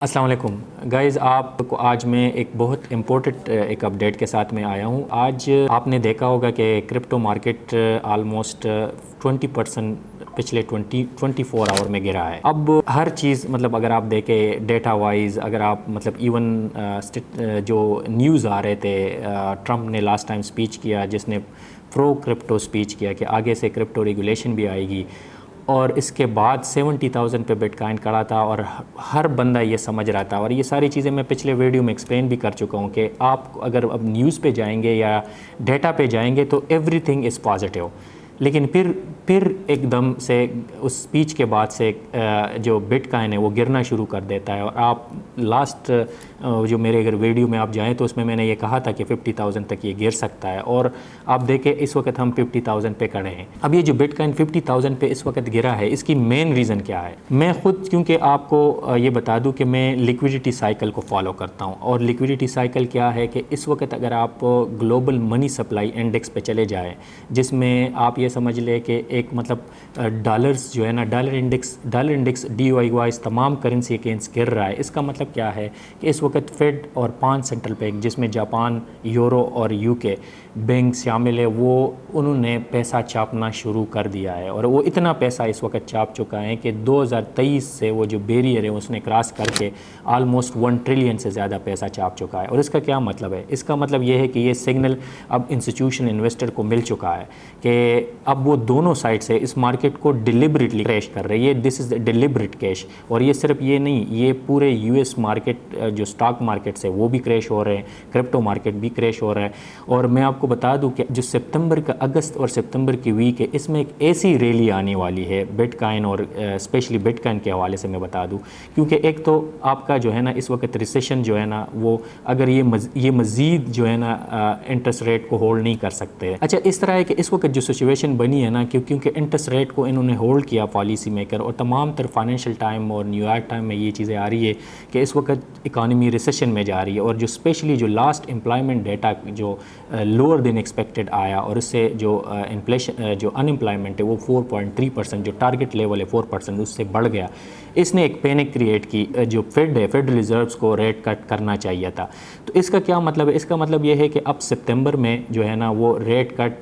अस्सलाम वालेकुम गाइज़, आपको आज मैं एक बहुत इम्पोर्टेंट एक अपडेट के साथ में आया हूँ। आज आपने देखा होगा कि क्रिप्टो मार्केट आलमोस्ट 20% पिछले 24 आवर में गिरा है। अब हर चीज़ मतलब अगर आप देखें डेटा वाइज, अगर आप मतलब इवन जो न्यूज़ आ रहे थे, ट्रंप ने लास्ट टाइम स्पीच किया जिसने प्रो क्रिप्टो स्पीच किया कि आगे से क्रिप्टो रेगुलेशन भी आएगी, और इसके बाद 70,000 पे बिटकॉइन खड़ा था और हर बंदा ये समझ रहा था। और ये सारी चीज़ें मैं पिछले वीडियो में एक्सप्लेन भी कर चुका हूँ कि आप अगर अब न्यूज़ पे जाएंगे या डेटा पे जाएंगे तो एवरीथिंग इज़ पॉजिटिव, लेकिन फिर एकदम से उस स्पीच के बाद से जो बिटकॉइन है वो गिरना शुरू कर देता है। और आप लास्ट जो मेरे अगर वीडियो में आप जाएं तो उसमें मैंने ये कहा था कि 50,000 तक ये गिर सकता है, और आप देखें इस वक्त हम 50,000 पे खड़े हैं। अब ये जो बिटकॉइन 50,000 पे इस वक्त गिरा है, इसकी मेन रीज़न क्या है? मैं ख़ुद क्योंकि आपको ये बता दूं कि मैं लिक्विडिटी साइकिल को फॉलो करता हूं, और लिक्विडिटी साइकिल क्या है कि इस वक्त अगर आप ग्लोबल मनी सप्लाई इंडेक्स पे चले जाएँ, जिसमें आप ये समझ ले कि एक मतलब डॉलर्स जो है ना, डॉलर इंडेक्स DOI वाइज तमाम करेंसी अगेंस्ट गिर रहा है। इसका मतलब क्या है कि इस वक्त फेड और 5 सेंट्रल बैंक जिसमें जापान, यूरो और UK बैंक शामिल है, वो उन्होंने पैसा छापना शुरू कर दिया है। और वो इतना पैसा इस वक्त छाप चुका है कि 2023 से वो जो बैरियर है उसने क्रॉस करके आलमोस्ट 1 ट्रिलियन से ज़्यादा पैसा छाप चुका है। और इसका क्या मतलब है? इसका मतलब ये है कि ये सिग्नल अब इंस्टीट्यूशनल इन्वेस्टर को मिल चुका है कि अब वो दोनों साइड से इस मार्केट को डिलिबरेटली क्रैश कर रहे हैं। ये दिस इज़ डिलिबरेट कैश। और ये सिर्फ ये नहीं, ये पूरे US मार्केट जो स्टॉक मार्केट्स है वो भी क्रैश हो रहे हैं, क्रिप्टो मार्केट भी क्रैश हो रहा है। और मैं आपको बता दूं कि जो सितंबर का अगस्त और सितंबर की वीक है, इसमें एक ऐसी रैली आने वाली है बिटकॉइन और स्पेशली बिटकॉइन के हवाले से मैं बता दूं, क्योंकि एक तो आपका जो है ना इस वक्त रिसेशन जो है ना, वो अगर ये मज़ीद जो है ना इंटरेस्ट रेट को होल्ड नहीं कर सकते। अच्छा, इस तरह है कि इस वक्त जो सिचुएशन बनी है ना, क्योंकि इंटरेस्ट रेट को इन्होंने होल्ड किया पॉलिसी मेकर, और तमाम तर फाइनेंशियल टाइम और न्यूयॉर्क टाइम में ये चीज़ें आ रही है कि इस वक्त इकानमी रिसेशन में जा रही है। और जो स्पेशली जो लास्ट एम्प्लॉयमेंट डेटा जो लोअर देन एक्सपेक्टेड आया, और इससे जो इन्फ्लेशन जो अनएम्प्लॉयमेंट है वो 4.3%, जो टारगेट लेवल है 4%, उससे बढ़ गया। इसने एक पैनिक क्रिएट की। जो फेड है, फेडरल रिजर्व्स को रेट कट करना चाहिए था। तो इसका क्या मतलब है? इसका मतलब ये है कि अब सितंबर में जो है ना वो रेट कट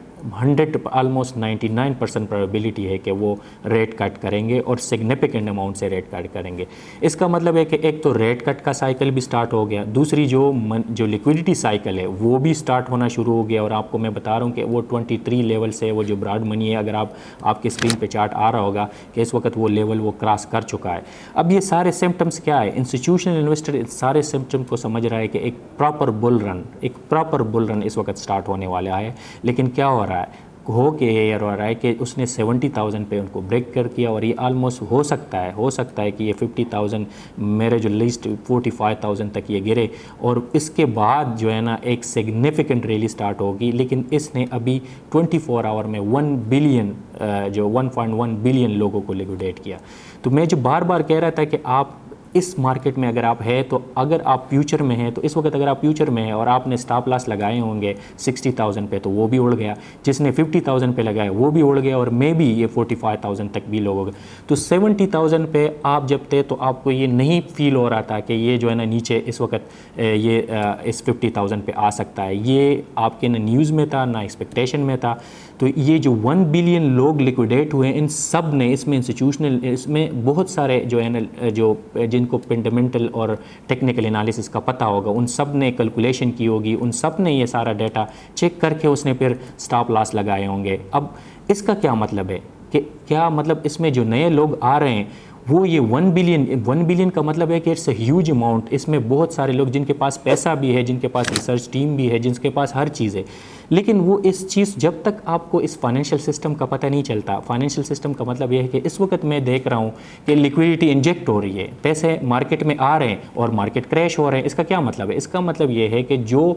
ऑलमोस्ट 99% प्रोबेबिलिटी है कि वो रेट कट करेंगे, और सिग्निफिकेंट अमाउंट से रेट कट करेंगे। इसका मतलब है कि एक तो रेट कट का साइकिल भी स्टार्ट हो गया, दूसरी जो लिक्विडिटी साइकिल है वो भी स्टार्ट होना शुरू हो गया। और आपको मैं बता रहा हूँ कि वो 23 लेवल से वो जो ब्रॉड मनी है, अगर आपके स्क्रीन पे चार्ट आ रहा होगा कि इस वक्त वो लेवल वो क्रॉस कर चुका है। अब ये सारे सिम्टम्स क्या है? इंस्टीट्यूशनल इन्वेस्टर इस सारे सिम्टम को समझ रहा है कि एक प्रॉपर बुल रन इस वक्त स्टार्ट होने वाला है। लेकिन क्या हो रहा है कि उसने 70,000 पे उनको ब्रेक कर किया, और ये आलमोस्ट हो सकता है कि ये 50,000 मेरे जो लिस्ट 45,000 तक ये गिरे, और इसके बाद जो है ना एक सिग्निफिकेंट रैली स्टार्ट होगी। लेकिन इसने अभी 24 आवर में 1 बिलियन जो 1.1 बिलियन लोगों को लिक्विडेट किया। तो मैं जो बार बार कह रहा था कि आप इस मार्केट में अगर आप है, तो अगर आप फ्यूचर में हैं, तो इस वक्त अगर आप फ्यूचर में हैं और आपने स्टॉप लॉस लगाए होंगे 60,000 पे, तो वो भी उड़ गया। जिसने 50,000 पे लगाए वो भी उड़ गया, और मे भी ये 45,000 तक भी लोग। तो 70,000 पे आप जब थे तो आपको ये नहीं फील हो रहा था कि ये जो है ना नीचे इस वक्त ये इस 50,000 पे आ सकता है। ये आपके ना न्यूज़ में था ना एक्सपेक्टेशन में था। तो ये जो 1 बिलियन लोग लिक्विडेट हुए, इन सब ने, इसमें इंस्टीट्यूशनल, इसमें बहुत सारे जो है ना जो जिनको फंडामेंटल और टेक्निकल एनालिसिस का पता होगा, उन सब ने कैलकुलेशन की होगी, उन सब ने ये सारा डाटा चेक करके उसने फिर स्टॉप लॉस लगाए होंगे। अब इसका क्या मतलब है कि क्या मतलब इसमें जो नए लोग आ रहे हैं वो ये 1 बिलियन का मतलब है कि इट्स अ ह्यूज अमाउंट। इसमें बहुत सारे लोग जिनके पास पैसा भी है, जिनके पास रिसर्च टीम भी है, जिनके पास हर चीज़ है, लेकिन वो इस चीज़ जब तक आपको इस फाइनेंशियल सिस्टम का पता नहीं चलता। फाइनेंशियल सिस्टम का मतलब ये है कि इस वक्त मैं देख रहा हूँ कि लिक्विडिटी इंजेक्ट हो रही है, पैसे मार्केट में आ रहे हैं और मार्केट क्रैश हो रहे हैं। इसका क्या मतलब है? इसका मतलब ये है कि जो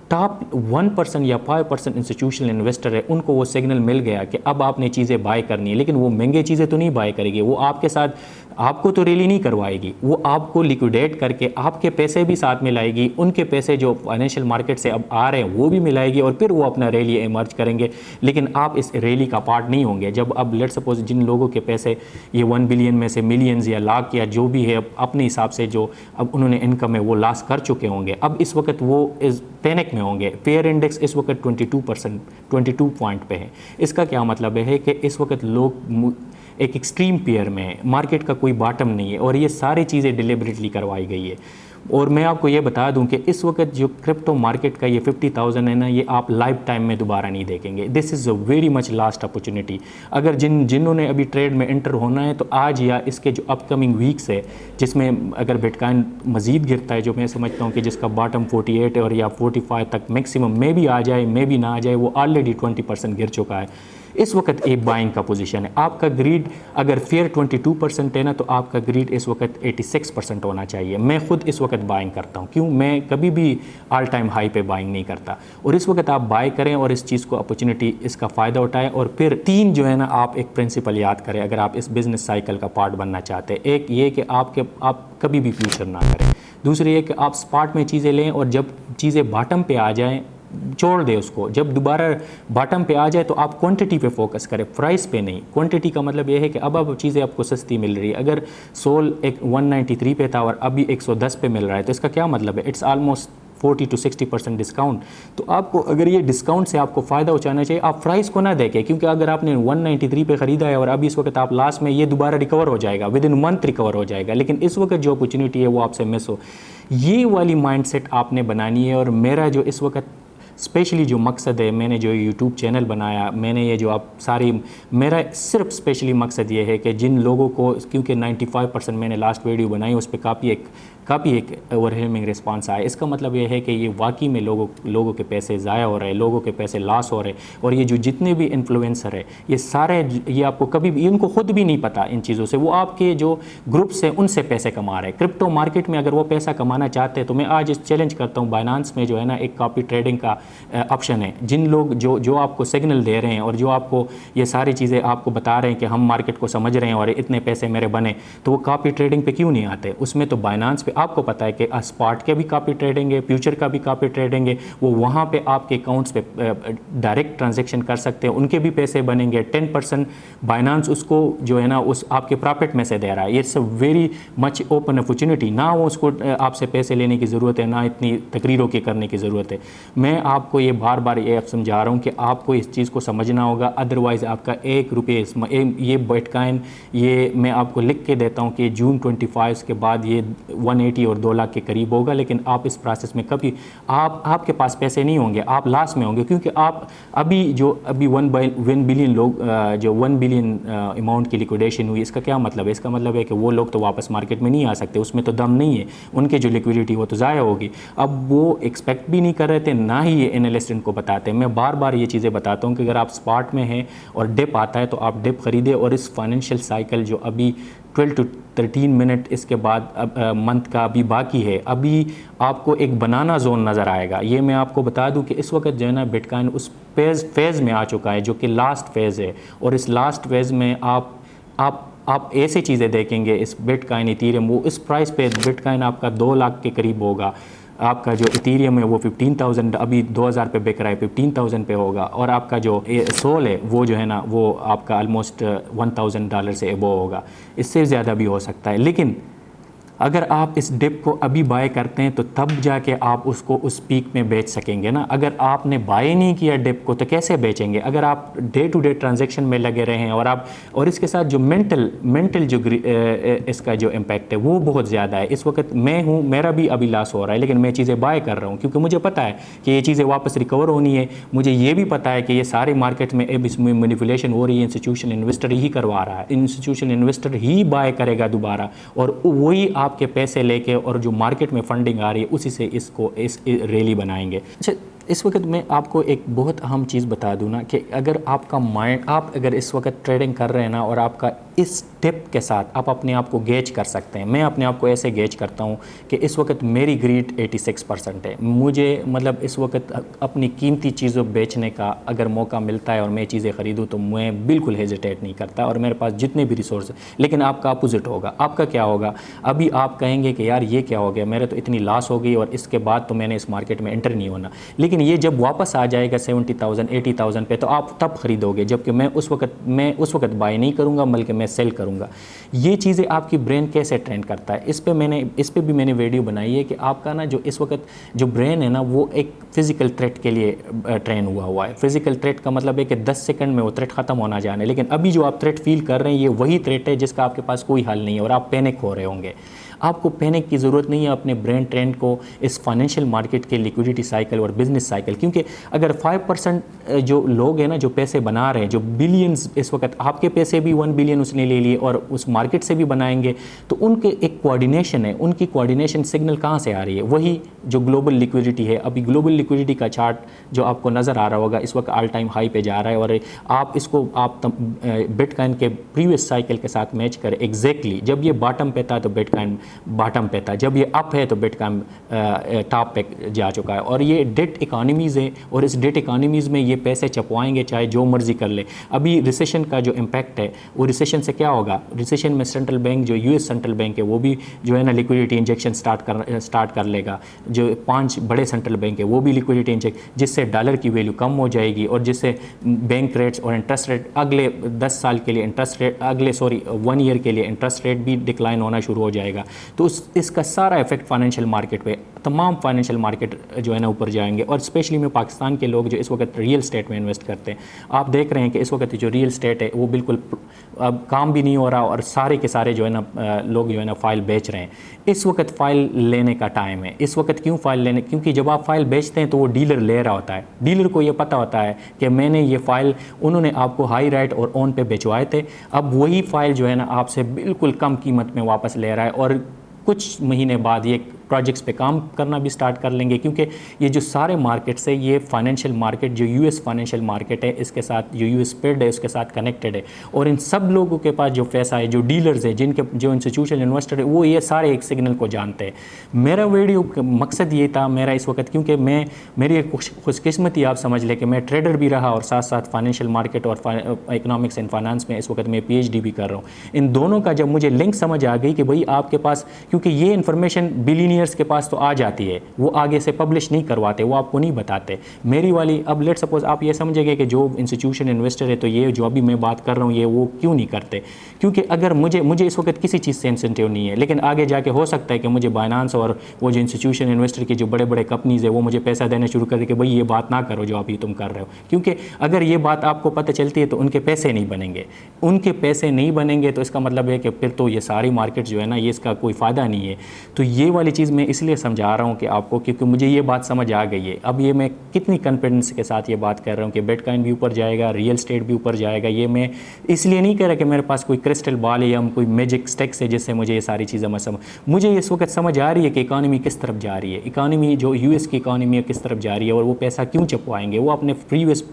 टॉप 1% या 5% इंस्टीट्यूशनल इन्वेस्टर है, उनको वो सिग्नल मिल गया कि अब आपने चीज़ें बाय करनी है। लेकिन वो महंगे चीज़ें तो नहीं बाय करेंगे, वो आपके साथ आपको तो रैली नहीं करवाएगी, वो आपको लिक्विडेट करके आपके पैसे भी साथ में लाएगी, उनके पैसे जो फाइनेंशियल मार्केट से अब आ रहे हैं वो भी मिलाएगी, और फिर वो अपना रैली इमर्ज करेंगे। लेकिन आप इस रैली का पार्ट नहीं होंगे। जब अब लेट सपोज जिन लोगों के पैसे ये 1 बिलियन में से मिलियंस या लाख या जो भी है अपने हिसाब से जो अब उन्होंने इनकम है वो लॉस कर चुके होंगे, अब इस वक्त वो इस पैनिक में होंगे। फेयर इंडेक्स इस वक्त 22 पॉइंट पे है। इसका क्या मतलब है कि इस वक्त लोग एक एक्सट्रीम पेयर में है, मार्केट का कोई बॉटम नहीं है, और ये सारी चीज़ें डिलिबरेटली करवाई गई है। और मैं आपको ये बता दूं कि इस वक्त जो क्रिप्टो मार्केट का ये 50,000 है ना, ये आप लाइफ टाइम में दोबारा नहीं देखेंगे। This is a very much last opportunity. अगर जिन्होंने अभी ट्रेड में एंटर होना है तो आज या इसके जो अपकमिंग वीक्स है, जिसमें अगर बिटकॉइन मज़ीद गिरता है, जो मैं समझता हूँ कि जिसका बॉटम 48 और या 45 तक मैक्सिमम में भी आ जाए, में भी ना आ जाए, वो ऑलरेडी 20% गिर चुका है। इस वक्त एक बाइंग का पोजीशन है। आपका ग्रीड अगर फेयर 22% है ना, तो आपका ग्रीड इस वक्त 86% होना चाहिए। मैं खुद इस वक्त बाइंग करता हूँ। क्यों? मैं कभी भी ऑल टाइम हाई पे बाइंग नहीं करता, और इस वक्त आप बाय करें और इस चीज़ को अपॉर्चुनिटी इसका फ़ायदा उठाएं। और फिर तीन जो है ना, आप एक प्रिंसिपल याद करें अगर आप इस बिज़नेस साइकिल का पार्ट बनना चाहते हैं। एक ये कि आप कभी भी फ्यूचर ना करें। दूसरी ये कि आप स्पॉट में चीज़ें लें, और जब चीज़ें बॉटम पे आ जाएँ छोड़ दे उसको। जब दोबारा बॉटम पे आ जाए तो आप क्वांटिटी पे फोकस करें, प्राइस पे नहीं। क्वांटिटी का मतलब ये है कि अब चीज़ें आपको सस्ती मिल रही है। अगर सोल एक 193 पे था और अभी 110 पे मिल रहा है, तो इसका क्या मतलब है? It's almost 40 to 60% discount. तो आपको अगर ये डिस्काउंट से आपको फ़ायदा उठाना चाहिए, आप प्राइस को ना देखें, क्योंकि अगर आपने 193 पे ख़रीदा है और अभी इस वक्त आप लास्ट में, ये दोबारा रिकवर हो जाएगा, विद इन मंथ रिकवर हो जाएगा। लेकिन इस वक्त जो अपॉर्चुनिटी है वो आपसे मिस हो, ये वाली माइंडसेट आपने बनानी है। और मेरा जो इस वक्त स्पेशली जो मकसद है, मैंने जो यूट्यूब चैनल बनाया, मैंने ये जो आप सारी, मेरा सिर्फ स्पेशली मकसद ये है कि जिन लोगों को, क्योंकि 95% मैंने लास्ट वीडियो बनाई उस पर काफ़ी एक ओवरवेलमिंग रिस्पांस आया। इसका मतलब ये है कि ये वाकई में लोगों के पैसे ज़ाया हो रहे हैं, लोगों के पैसे लॉस हो रहे हैं। और ये जो जितने भी इन्फ्लुएंसर है, ये सारे, ये आपको कभी भी, इनको खुद भी नहीं पता इन चीज़ों से, वो आपके जो ग्रुप्स हैं उनसे पैसे कमा रहे हैं। क्रिप्टो मार्केट में अगर वो पैसा कमाना चाहते हैं तो मैं आज इस चैलेंज करता हूँ, बाइनांस में जो है ना एक कॉपी ट्रेडिंग का ऑप्शन है। जिन लोग जो आपको सिग्नल दे रहे हैं और जो आपको ये सारी चीज़ें आपको बता रहे हैं कि हम मार्केट को समझ रहे हैं और इतने पैसे मेरे बने, तो वो कॉपी ट्रेडिंग पे क्यों नहीं आते? उसमें तो बाइनांस पे आपको पता है कि स्पॉट के भी कॉपी ट्रेडिंग है, फ्यूचर का भी कॉपी ट्रेडिंग है। वो वहाँ पे आपके अकाउंट्स पे डायरेक्ट ट्रांजेक्शन कर सकते हैं, उनके भी पैसे बनेंगे। 10% बाइनांस उसको जो है ना उस आपके प्रॉफिट में से दे रहा है। It's a very much open opportunity. ना वो उसको आपसे पैसे लेने की ज़रूरत है, ना इतनी तकरीरों की करने की ज़रूरत है। मैं आपको ये बार बार ये समझा रहा हूँ कि आपको इस चीज़ को समझना होगा, अदरवाइज़ आपका ₹1 ये बिटकॉइन, ये मैं आपको लिख के देता हूँ कि जून 25 के बाद ये 180 और 2 लाख के करीब होगा। लेकिन आप इस प्रोसेस में कभी आपके पास पैसे नहीं होंगे, आप लॉस में होंगे, क्योंकि आप अभी 1 बिलियन लोग जो 1 बिलियन अमाउंट की लिक्विडेशन हुई, इसका क्या मतलब है? इसका मतलब है कि वो लोग तो वापस मार्केट में नहीं आ सकते, उसमें तो दम नहीं है, उनके जो लिक्विडिटी वो तो ज़ाया होगी। अब वो एक्सपेक्ट भी नहीं कर रहे थे, ना ही ये एनालिस्ट इनको बताते हैं। मैं बार बार ये चीज़ें बताता हूँ कि अगर आप स्पॉट में हैं और डिप आता है तो आप डिप खरीदें। और इस फाइनेंशियल साइकिल जो अभी 12 to 13 मिनट इसके बाद मंथ का अभी बाकी है, अभी आपको एक बनाना जोन नज़र आएगा। ये मैं आपको बता दूं कि इस वक्त जो है ना बिटकॉइन उस फेज़ में आ चुका है जो कि लास्ट फेज़ है। और इस लास्ट फेज़ में आप ऐसी चीज़ें देखेंगे, इस बिटकॉइन इथीरियम, वो इस प्राइस पे बिटकॉइन आपका 2 लाख के करीब होगा। आपका जो इथीरियम है वो 15,000, अभी 2000 पे बिक रहा है, 15,000 पे होगा। और आपका जो सोल है वो जो है ना वो आपका ऑलमोस्ट $1,000 से एबो होगा, इससे ज़्यादा भी हो सकता है। लेकिन अगर आप इस डिप को अभी बाय करते हैं तो तब जाके आप उसको उस पीक में बेच सकेंगे ना। अगर आपने बाय नहीं किया डिप को तो कैसे बेचेंगे? अगर आप डे टू डे ट्रांजैक्शन में लगे रहे हैं और इसके साथ जो मेंटल जो इसका जो इम्पैक्ट है वो बहुत ज़्यादा है। इस वक्त मैं हूँ, मेरा भी अभी लॉस हो रहा है, लेकिन मैं चीज़ें बाय कर रहा हूँ क्योंकि मुझे पता है कि ये चीज़ें वापस रिकवर होनी है। मुझे ये भी पता है कि ये सारे मार्केट में अब इसमें मैनिपुलेशन हो रही है, इंस्टीट्यूशनल इन्वेस्टर ही करवा रहा है, इंस्टीट्यूशनल इन्वेस्टर ही बाय करेगा दोबारा, और वही आपके पैसे लेके और जो मार्केट में फंडिंग आ रही है उसी से इसको इस रैली बनाएंगे। अच्छा, इस वक्त मैं आपको एक बहुत अहम चीज़ बता दूं ना कि अगर आपका माइंड, आप अगर इस वक्त ट्रेडिंग कर रहे हैं ना और आपका इस टिप के साथ आप अपने आप को गेज कर सकते हैं। मैं अपने आप को ऐसे गेज करता हूँ कि इस वक्त मेरी ग्रीड 86% है। मुझे मतलब इस वक्त अपनी कीमती चीज़ों बेचने का अगर मौका मिलता है और मैं चीज़ें ख़रीदूँ तो मैं बिल्कुल हेजिटेट नहीं करता, और मेरे पास जितने भी रिसोर्स। लेकिन आपका अपोजिट होगा। आपका क्या होगा? अभी आप कहेंगे कि यार ये क्या हो गया, मेरे तो इतनी लॉस हो गई और इसके बाद तो मैंने इस मार्केट में एंटर नहीं होना। लेकिन ये जब वापस आ जाएगा 70,000 80,000 पे, तो आप तब खरीदोगे, जबकि मैं उस वक्त बाय नहीं करूँगा बल्कि मैं सेल करूँगा। ये चीज़ें आपकी ब्रेन कैसे ट्रेन करता है, इस पे भी मैंने वीडियो बनाई है कि आपका ना जो इस वक्त जो ब्रेन है ना, वो एक फ़िज़िकल थ्रेट के लिए ट्रेन हुआ है। फ़िज़िकल थ्रेट का मतलब है कि 10 सेकंड में वो थ्रेट ख़त्म होना जाने, लेकिन अभी जो आप थ्रेट फील कर रहे हैं ये वही थ्रेट है जिसका आपके पास कोई हल नहीं है और आप पैनिक हो रहे होंगे। आपको पैनिक की ज़रूरत नहीं है अपने ब्रेन ट्रेंड को इस फाइनेंशियल मार्केट के लिक्विडिटी साइकिल और बिजनेस साइकिल। क्योंकि अगर 5% जो लोग हैं ना, जो पैसे बना रहे हैं, जो बिलियंस इस वक्त, आपके पैसे भी 1 बिलियन उसने ले लिए और उस मार्केट से भी बनाएंगे, तो उनके एक कोऑर्डिनेशन है। उनकी कोऑर्डिनेशन सिग्नल कहाँ से आ रही है? वही जो ग्लोबल लिक्विडिटी है। अभी ग्लोबल लिक्विडिटी का चार्ट जो आपको नज़र आ रहा होगा इस वक्त ऑल टाइम हाई पे जा रहा है, और आप इसको बिटकॉइन के प्रीवियस साइकिल के साथ मैच करें। एग्जैक्टली जब ये बॉटम पे था तो बिटकॉइन बॉटम पे था, जब ये अप है तो बिटकॉइन टॉप पे जा चुका है। और ये डेट इकोनॉमीज़ है, और इस डेट इकोनॉमीज़ में ये पैसे छपवाएंगे चाहे जो मर्जी कर ले। अभी रिसेशन का जो इम्पैक्ट है, वो रिसेशन से क्या होगा? रिसेशन में सेंट्रल बैंक, जो यूएस सेंट्रल बैंक है, वो भी जो है ना लिक्विडिटी इंजेक्शन स्टार्ट कर लेगा। जो 5 बड़े सेंट्रल बैंक है वो भी लिक्विडिटी इंजेक्ट, जिससे डॉलर की वैल्यू कम हो जाएगी, और जिससे बैंक रेट्स और इंटरेस्ट रेट अगले 10 साल के लिए अगले 1 ईयर के लिए इंटरेस्ट रेट भी डिक्लाइन होना शुरू हो जाएगा। तो इसका सारा इफेक्ट फाइनेंशियल मार्केट पे, तमाम फाइनेंशियल मार्केट जो है ना ऊपर जाएंगे। और स्पेशली में पाकिस्तान के लोग जो इस वक्त रियल एस्टेट में इन्वेस्ट करते हैं, आप देख रहे हैं कि इस वक्त जो रियल एस्टेट है वो बिल्कुल अब काम भी नहीं हो रहा, और सारे के सारे जो है ना लोग जो है ना फ़ाइल बेच रहे हैं। इस वक्त फ़ाइल लेने का टाइम है। इस वक्त क्यों फ़ाइल लेने? क्योंकि जब आप फ़ाइल बेचते हैं तो वो डीलर ले रहा होता है। डीलर को ये पता होता है कि मैंने ये फ़ाइल, उन्होंने आपको हाई राइट और ऑन पे बेचवाए थे, अब वही फ़ाइल जो है ना आपसे बिल्कुल कम कीमत में वापस ले रहा है, और कुछ महीने बाद ये प्रोजेक्ट्स पे काम करना भी स्टार्ट कर लेंगे। क्योंकि ये जो सारे मार्केट्स है, ये फाइनेंशियल मार्केट, जो यूएस फाइनेंशियल मार्केट है, इसके साथ जो यूएस पेड है उसके साथ कनेक्टेड है। और इन सब लोगों के पास जो पैसा है, जो डीलर्स है, जिनके जो इंस्टीट्यूशनल इन्वेस्टर है, वो ये सारे एक सिग्नल को जानते हैं। मेरा वीडियो का मकसद ये था मेरा इस वक्त, क्योंकि मेरी एक खुशकिस्मती आप समझ लें कि मैं ट्रेडर भी रहा और साथ साथ फाइनेंशियल मार्केट और इकोनॉमिक्स एंड फाइनेंस में इस वक्त मैं PhD भी कर रहा हूँ। इन दोनों का जब मुझे लिंक समझ आ गई कि भाई आपके पास, क्योंकि ये इन्फॉर्मेशन बिलियनियर्स के पास तो आ जाती है, वो आगे से पब्लिश नहीं करवाते, वो आपको नहीं बताते। मेरी वाली, अब लेट सपोज आप ये समझेंगे कि जो इंस्टीट्यूशन इन्वेस्टर है, तो ये जो अभी मैं बात कर रहा हूँ ये वो क्यों नहीं करते? क्योंकि अगर मुझे इस वक्त किसी चीज़ से इंसेंटिव नहीं है, लेकिन आगे जाके हो सकता है कि मुझे बाइनांस और वो जो इंस्टीट्यूशन इन्वेस्टर की जो बड़े बड़े कंपनीज़ है वो मुझे पैसा देना शुरू कर दे कि भाई ये बात ना करो जो अभी तुम कर रहे हो। क्योंकि अगर ये बात आपको पता चलती है तो उनके पैसे नहीं बनेंगे। उनके पैसे नहीं बनेंगे तो इसका मतलब है कि फिर तो ये सारी मार्केट जो है ना, ये इसका कोई फ़ायदा नहीं है। तो ये वाली चीज़ मैं इसलिए समझा रहा हूँ कि आपको, क्योंकि मुझे ये बात समझ आ गई है। अब ये मैं कितनी कॉन्फिडेंस के साथ ये बात कर रहा हूँ कि बिटकॉइन भी ऊपर जाएगा, रियल एस्टेट भी ऊपर जाएगा। ये मैं इसलिए नहीं कह रहा कि मेरे पास कोई क्रिस्टल बॉल है या कोई मैजिक स्टिक्स है जिससे मुझे ये सारी चीज़ें मुझे इस वक्त समझ आ रही है कि इकानमी किस तरफ जा रही है। इकानमी जो यूएस की इकानमी है किस तरफ जा रही है, और वो पैसा क्यों छपवाएंगे? वो अपने प्रीवियस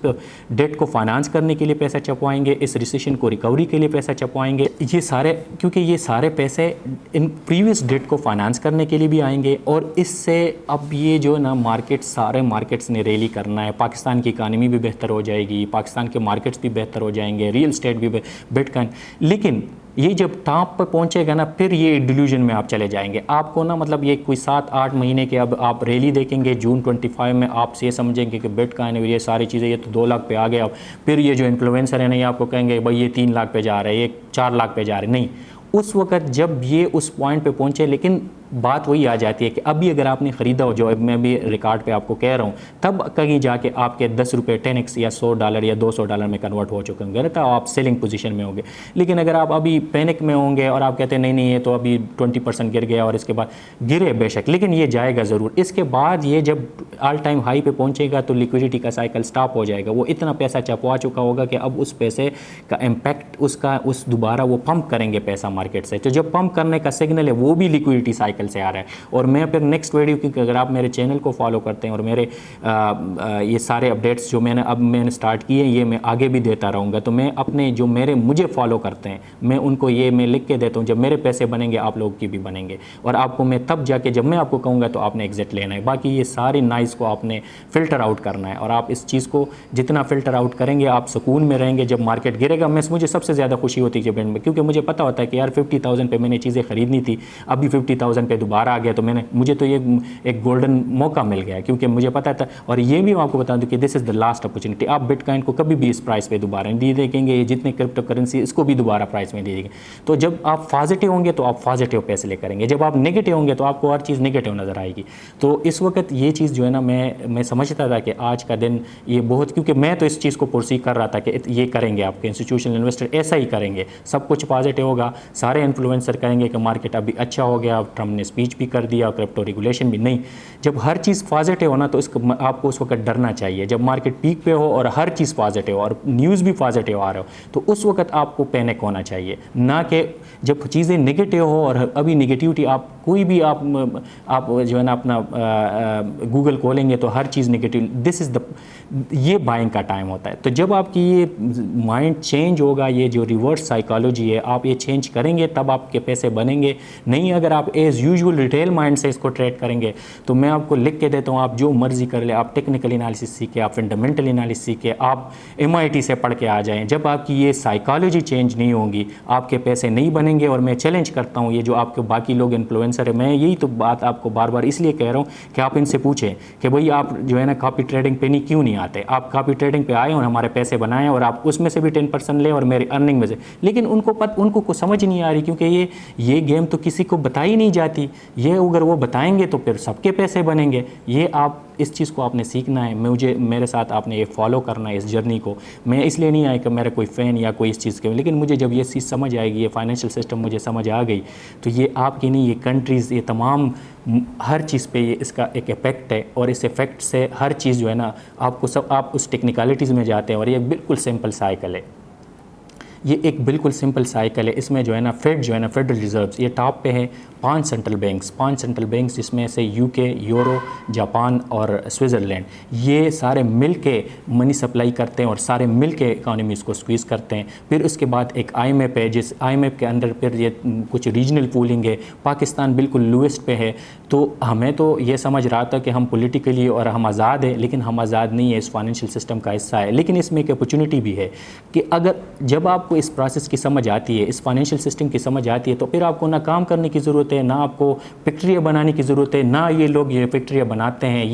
डेट को फाइनेंस करने के लिए पैसा छपवाएंगे, इस रिसेशन को रिकवरी के लिए पैसा छपवाएंगे। ये सारे, क्योंकि ये सारे पैसे इन प्रीवियस डेट को फाइनेंस करने के लिए भी आएंगे, और इससे अब ये जो ना मार्केट, सारे मार्केट्स ने रैली करना है। पाकिस्तान की इकानमी भी बेहतर हो जाएगी, पाकिस्तान के मार्केट्स भी बेहतर हो जाएंगे, रियल एस्टेट भी, बिटकॉइन। लेकिन ये जब टॉप पर पहुंचेगा ना, फिर ये डिल्यूजन में आप चले जाएंगे। आपको ना मतलब ये कोई 7-8 महीने के अब आप रैली देखेंगे, जून 25 में आप ये समझेंगे कि बिटकॉइन है, ये सारी चीज़ें, ये तो 2 लाख पे आ गया। अब फिर ये जो इन्फ्लुएंसर है ना, ये आपको कहेंगे भाई ये 3 लाख पे जा रहा है, ये 4 लाख पे जा रहे। नहीं, उस वक्त जब ये उस पॉइंट पे पहुंचे, लेकिन बात वही आ जाती है कि अभी अगर आपने ख़रीदा हो, जो मैं भी रिकॉर्ड पे आपको कह रहा हूँ, तब कहीं जाके आपके 10 रुपये 10x या $100 या $200 में कन्वर्ट हो चुके होंगे, तो आप सेलिंग पोजीशन में होंगे। लेकिन अगर आप अभी पैनिक में होंगे और आप कहते हैं नहीं नहीं ये तो अभी 20% गिर गया, और इसके बाद गिरे बेशक, लेकिन ये जाएगा ज़रूर। इसके बाद ये जब ऑल टाइम हाई पे पहुँचेगा तो लिक्विडिटी का साइकिल स्टॉप हो जाएगा। वो इतना पैसा छपवा चुका होगा कि अब उस पैसे का इम्पैक्ट, उसका दोबारा वो पंप करेंगे पैसा मार्केट से। तो जब पंप करने का सिग्नल है वो भी लिक्विडिटी साइकिल साइकिल से आ रहा है। और मैं फिर नेक्स्ट वीडियो, क्योंकि अगर आप मेरे चैनल को फॉलो करते हैं और मेरे ये सारे अपडेट्स जो मैंने स्टार्ट किए ये मैं आगे भी देता रहूँगा। तो मैं अपने जो मुझे फॉलो करते हैं मैं उनको ये मैं लिख के देता हूँ, जब मेरे पैसे बनेंगे आप लोगों की भी बनेंगे, और आपको मैं तब जाके जब मैं आपको कहूँगा तो आपने एग्जिट लेना है। बाकी ये सारी नाइस को आपने फ़िल्टर आउट करना है, और आप इस चीज़ को जितना फ़िल्टर आउट करेंगे आप सुकून में रहेंगे। जब मार्केट गिरेगा मुझे सबसे ज़्यादा खुशी होती है में, क्योंकि मुझे पता होता है कि यार 50,000 पे मैंने चीज़ें खरीदनी थी, अभी 50,000 पे दोबारा आ गया, तो मुझे तो ये एक गोल्डन मौका मिल गया, क्योंकि मुझे पता था। और ये भी मैं आपको बता दूं कि this is the last opportunity. आप बिटकॉइन को कभी भी इस प्राइस पे दोबारा नहीं देखेंगे, ये जितने क्रिप्टो करेंसी इसको भी दोबारा प्राइस में दे देंगे। तो जब आप पॉजिटिव होंगे तो आप पॉजिटिव पैसे ले करेंगे, जब आप नेगेटिव होंगे तो आपको हर चीज़ नेगेटिव नज़र आएगी। तो इस वक्त ये चीज़ जो है ना, मैं समझता था कि आज का दिन ये बहुत, क्योंकि मैं तो इस चीज़ को पुरसी कर रहा था कि ये करेंगे, आपके इंस्टीट्यूशनल इन्वेस्टर ऐसा ही करेंगे, सब कुछ पॉजिटिव होगा, सारे इन्फ्लुएंसर करेंगे कि मार्केट अभी अच्छा हो गया, ट्रम्प ने स्पीच भी कर दिया, क्रिप्टो रेगुलेशन भी नहीं। जब हर चीज़ पॉजिटिव हो ना तो आपको उस वक्त डरना चाहिए। जब मार्केट पीक पे हो और हर चीज़ पॉजिटिव हो और न्यूज़ भी पॉजिटिव आ रहे हो, तो उस वक्त आपको पैनिक होना चाहिए, ना कि जब चीज़ें नेगेटिव हो। और अभी नेगेटिविटी आप कोई भी आप जो है ना अपना गूगल खोलेंगे तो हर चीज़ नेगेटिव, ये बाइंग का टाइम होता है। तो जब आपकी ये माइंड चेंज होगा, ये जो रिवर्स साइकोलॉजी है आप ये चेंज करेंगे तब आपके पैसे बनेंगे। नहीं अगर आप एज़ यूजुअल रिटेल माइंड से इसको ट्रेड करेंगे तो मैं आपको लिख के देता हूँ, आप जो मर्जी कर ले, आप टेक्निकल एनालिसिस सीखे, आप फंडामेंटल एनालिसिस सीखे, आप MIT से पढ़ के आ जाएं, जब आपकी ये साइकोलॉजी चेंज नहीं होगी आपके पैसे नहीं बनेंगे। और मैं चैलेंज करता हूँ ये जो आपके बाकी लोग इन्फ्लुएंसर है, मैं यही तो बात आपको बार बार इसलिए कह रहा हूँ कि आप इनसे पूछें कि भाई आप जो है ना कॉपी ट्रेडिंग पे क्यों नहीं आते। आप कॉपी ट्रेडिंग पे आए और हमारे पैसे बनाएं और आप उसमें से भी 10% लें और मेरी अर्निंग में से, लेकिन उनको को समझ नहीं आ रही, क्योंकि ये गेम तो किसी को बताई नहीं जाती। ये अगर वो बताएंगे तो फिर सबके पैसे बनेंगे। ये आप इस चीज़ को आपने सीखना है, मेरे साथ आपने ये फॉलो करना है इस जर्नी को। मैं इसलिए नहीं आया कि मेरा कोई फ़ैन या कोई इस चीज़ के, लेकिन मुझे जब ये चीज़ समझ आएगी, ये फाइनेंशियल सिस्टम मुझे समझ आ गई, तो ये आपकी नहीं, ये कंट्रीज़, ये तमाम हर चीज़ पे ये इसका एक इफ़ेक्ट है। और इस इफ़ेक्ट से हर चीज़ जो है ना आप उस टेक्निकलिटीज़ में जाते हैं। और ये बिल्कुल सिंपल साइकिल है, ये एक बिल्कुल सिंपल साइकिल है। इसमें जो है ना फेडरल रिजर्व्स ये टॉप पे है, 5 सेंट्रल बैंक्स जिसमें से UK, यूरो, जापान और स्विट्ज़रलैंड, ये सारे मिल के मनी सप्लाई करते हैं और सारे मिल के इकानमीज़ को स्क्वीज़ करते हैं। फिर उसके बाद एक IMF है, जिस IMF के अंदर फिर ये कुछ रीजनल पूलिंग है। पाकिस्तान बिल्कुल लोएस्ट पे है। तो हमें तो ये समझ रहा था कि हम पॉलिटिकली और हम आज़ाद हैं, लेकिन हम आज़ाद नहीं है, इस फाइनेंशियल सिस्टम का हिस्सा है। लेकिन इसमें एक अपॉर्चुनिटी भी है कि अगर जब आपको इस प्रोसेस की समझ आती है, इस फाइनेंशियल सिस्टम की समझ आती है, तो फिर आपको ना काम करने की ज़रूरत है, ना आपको फैक्ट्रियाँ बनाने की ज़रूरत है, ना ये लोग ये फैक्ट्रियाँ बनाते हैं।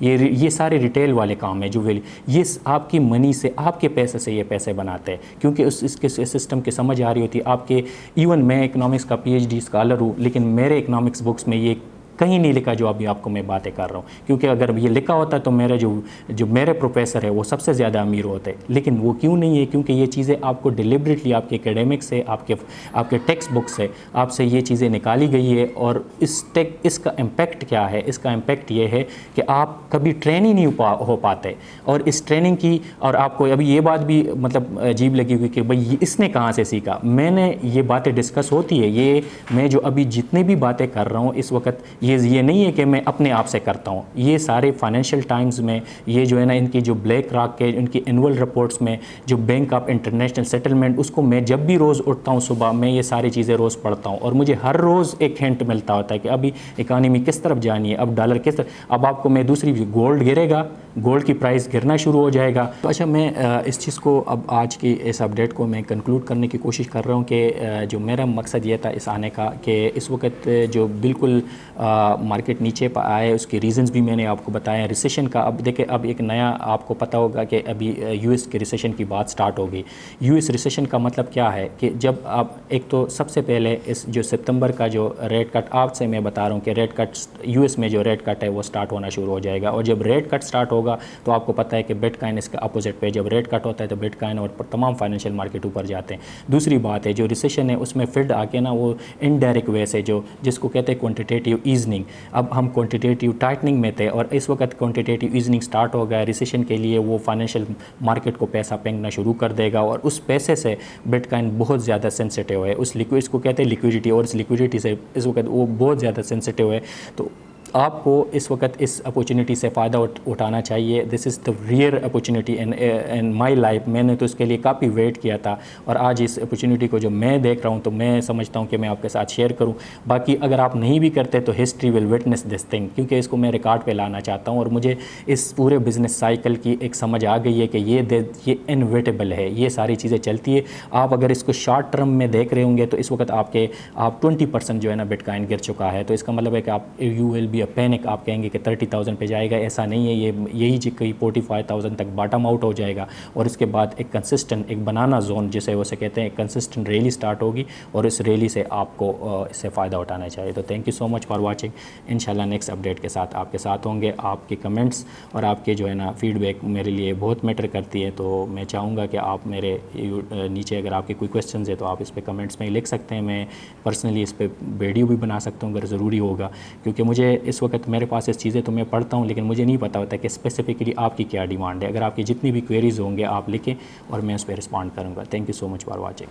ये सारे रिटेल वाले काम है, जो ये आपकी मनी से, आपके पैसे से ये पैसे बनाते हैं, क्योंकि इसके सिस्टम की समझ आ रही होती है आपके। इवन मैं इकनॉमिक्स का PhD स्कॉलर हूँ, लेकिन मेरे इकनॉमिक्स बुक्स में ये कहीं नहीं लिखा जो अभी आपको मैं बातें कर रहा हूँ, क्योंकि अगर ये लिखा होता तो मेरे जो मेरे प्रोफेसर है वो सबसे ज़्यादा अमीर होते। लेकिन वो क्यों नहीं है, क्योंकि ये चीज़ें आपको डिलिबरेटली आपके एकेडमिक से, आपके टेक्स्ट बुक से आपसे ये चीज़ें निकाली गई है। और इसका इम्पेक्ट क्या है? इसका इम्पेक्ट ये है कि आप कभी ट्रेन ही नहीं हो पाते। और इस ट्रेनिंग की, और आपको अभी ये बात भी मतलब अजीब लगी हुई कि भाई इसने कहाँ से सीखा। मैंने ये बातें डिस्कस होती है, ये मैं जो अभी जितने भी बातें कर रहा हूँ इस वक्त, ये नहीं है कि मैं अपने आप से करता हूँ। ये सारे फाइनेंशियल टाइम्स में, ये जो है ना इनकी जो ब्लैक रॉक के उनकी एनुअल रिपोर्ट्स में, जो बैंक ऑफ इंटरनेशनल सेटलमेंट, उसको मैं जब भी रोज़ उठता हूँ सुबह, मैं ये सारी चीज़ें रोज़ पढ़ता हूँ। और मुझे हर रोज़ एक हिंट मिलता होता है कि अभी इकानमी किस तरफ जानी है, अब डॉलर किस तरफ। अब आपको मैं दूसरी, गोल्ड गिरेगा, गोल्ड की प्राइस गिरना शुरू हो जाएगा। तो अच्छा, मैं इस चीज़ को अब आज की इस अपडेट को मैं कंक्लूड करने की कोशिश कर रहा हूँ कि जो मेरा मकसद ये था इस आने का कि इस वक्त जो बिल्कुल मार्केट नीचे पर आए, उसके रीज़न्स भी मैंने आपको बताया। रिसेशन का अब देखिए, अब एक नया आपको पता होगा कि अभी US के रिसेशन की बात स्टार्ट हो गई। US रिसेशन का मतलब क्या है कि जब आप एक तो सबसे पहले इस जो सितंबर का जो रेट कट, आपसे मैं बता रहा हूँ कि रेट कट US में जो रेट कट है वो स्टार्ट होना शुरू हो जाएगा। और जब रेट कट स्टार्ट होगा तो आपको पता है कि बिटकॉइन इसका अपोजिट पे, जब रेट कट होता है तो बिटकॉइन और तमाम फाइनेंशियल मार्केट ऊपर जाते हैं। दूसरी बात है, जो रिसेशन है उसमें फिर आके ना वो इनडायरेक्ट वे से, जिसको कहते हैं क्वान्टिटेटिव ईजिंग, ईजनिंग, अब हम क्वांटिटेटिव टाइटनिंग में थे और इस वक्त क्वांटिटेटिव ईजनिंग स्टार्ट हो गया। रिसेशन के लिए वो फाइनेंशियल मार्केट को पैसा फेंकना शुरू कर देगा और उस पैसे से बिटकॉइन बहुत ज़्यादा सेंसिटिव है, उस लिक्विड को कहते हैं लिक्विडिटी, और इस लिक्विडिटी से इस वक्त वो बहुत ज़्यादा सेंसिटिव है। तो आपको इस वक्त इस अपॉर्चुनिटी से फ़ायदा उठाना चाहिए। This is the rear opportunity in my life. मैंने तो इसके लिए काफ़ी वेट किया था और आज इस अपॉर्चुनिटी को जो मैं देख रहा हूँ तो मैं समझता हूँ कि मैं आपके साथ शेयर करूँ। बाकी अगर आप नहीं भी करते तो history will witness this thing, क्योंकि इसको मैं रिकॉर्ड पे लाना चाहता हूँ और मुझे इस पूरे बिज़नेस साइकिल की एक समझ आ गई है कि ये इनविटेबल है, ये सारी चीज़ें चलती है। आप अगर इसको शॉर्ट टर्म में देख रहे होंगे तो इस वक्त आप 20% जो है ना बिटकॉइन गिर चुका है, तो इसका मतलब है कि आप यू विल बी पैनिक, आप कहेंगे कि 30,000 पे जाएगा, ऐसा नहीं है। यही जी कहीं 45,000 तक बॉटम आउट हो जाएगा और इसके बाद एक कंसिस्टेंट, एक बनाना जोन जिसे वैसे कहते हैं, एक कंसिस्टेंट रैली स्टार्ट होगी और इस रैली से आपको इससे फ़ायदा उठाना चाहिए। तो thank you so much for watching. इंशाल्लाह नेक्स्ट अपडेट के साथ आपके साथ होंगे। आपके कमेंट्स और आपके जो है ना फीडबैक मेरे लिए बहुत मैटर करती है, तो मैं चाहूँगा कि आप मेरे नीचे अगर आपके कोई क्वेश्चन है तो आप इस पर कमेंट्स में लिख सकते हैं। मैं पर्सनली इस पर वीडियो भी बना सकता हूँ अगर ज़रूरी होगा, क्योंकि मुझे इस वक्त मेरे पास इस चीज़ें तो मैं पढ़ता हूँ लेकिन मुझे नहीं पता होता कि स्पेसिफिकली आपकी क्या डिमांड है। अगर आपकी जितनी भी क्वेरीज़ होंगे आप लिखें और मैं उस पर रिस्पॉन्ड करूँगा। Thank you so much for watching.